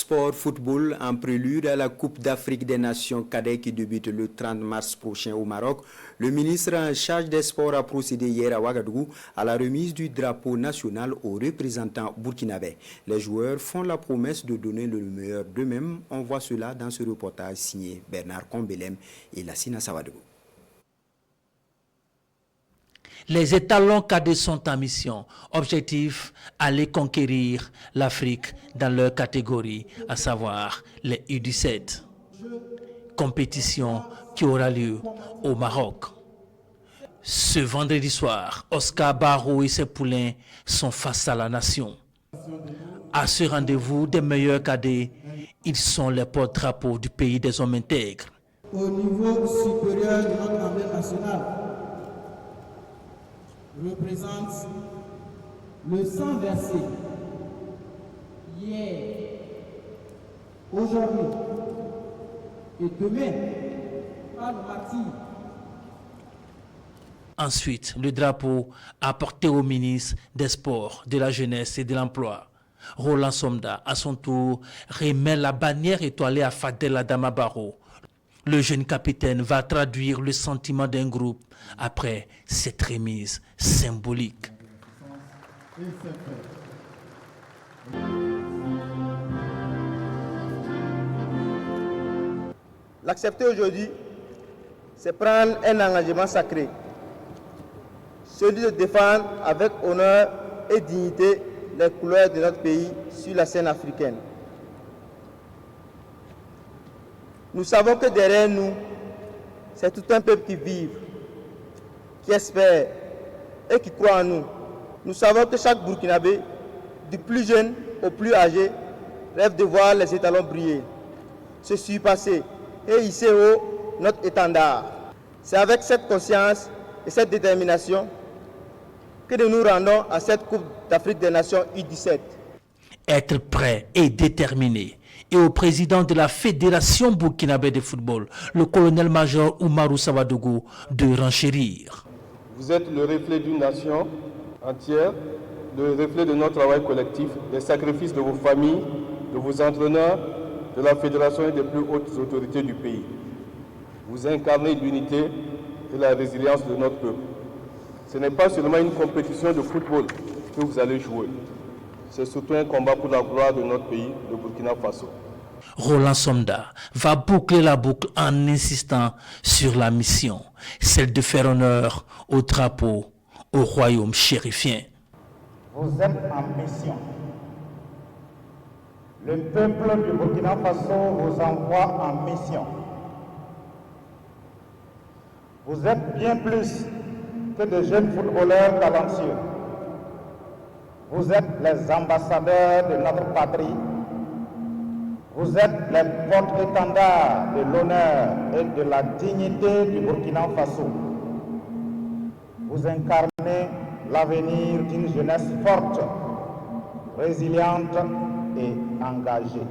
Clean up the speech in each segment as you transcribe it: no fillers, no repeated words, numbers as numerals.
Sport football en prélude à la Coupe d'Afrique des Nations cadets qui débute le 30 mars prochain au Maroc. Le ministre en charge des sports a procédé hier à Ouagadougou à la remise du drapeau national aux représentants burkinabés. Les joueurs font la promesse de donner le meilleur d'eux-mêmes. On voit cela dans ce reportage signé Bernard Combelem et Lassina Sawadou. Les étalons cadets sont en mission. Objectif, aller conquérir l'Afrique dans leur catégorie, à savoir les U17. Compétition qui aura lieu au Maroc. Ce vendredi soir, Oscar Barreau et ses poulains sont face à la nation. À ce rendez-vous des meilleurs cadets, ils sont les porte-drapeaux du pays des hommes intègres. Au niveau supérieur de notre armée nationale, représente le sang versé hier, aujourd'hui et demain par le martyr. Ensuite, le drapeau apporté au ministre des Sports, de la Jeunesse et de l'Emploi. Roland Somda, à son tour, remet la bannière étoilée à Fadel Adama Barrow. Le jeune capitaine va traduire le sentiment d'un groupe après cette remise symbolique. L'accepter aujourd'hui, c'est prendre un engagement sacré, celui de défendre avec honneur et dignité les couleurs de notre pays sur la scène africaine. Nous savons que derrière nous, c'est tout un peuple qui vit, qui espère et qui croit en nous. Nous savons que chaque Burkinabé, du plus jeune au plus âgé, rêve de voir les étalons briller, se surpasser et hisser haut notre étendard. C'est avec cette conscience et cette détermination que nous nous rendons à cette Coupe d'Afrique des Nations U17. Être prêt et déterminé. Et au président de la Fédération burkinabé de football, le colonel-major Oumarou Sawadougou, de renchérir. Vous êtes le reflet d'une nation entière, le reflet de notre travail collectif, des sacrifices de vos familles, de vos entraîneurs, de la fédération et des plus hautes autorités du pays. Vous incarnez l'unité et la résilience de notre peuple. Ce n'est pas seulement une compétition de football que vous allez jouer. C'est surtout un combat pour la gloire de notre pays, le Burkina Faso. Roland Somda va boucler la boucle en insistant sur la mission, celle de faire honneur au drapeau, au royaume chérifien. Vous êtes en mission. Le peuple du Burkina Faso vous envoie en mission. Vous êtes bien plus que de jeunes footballeurs talentueux. Vous êtes les ambassadeurs de notre patrie. Vous êtes les porte-étendards de l'honneur et de la dignité du Burkina Faso. Vous incarnez l'avenir d'une jeunesse forte, résiliente et engagée.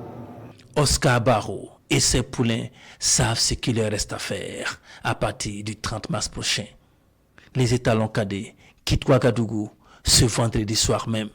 Oscar Barreau et ses poulains savent ce qu'il leur reste à faire à partir du 30 mars prochain. Les étalons cadets quittent Ouagadougou ce vendredi soir même.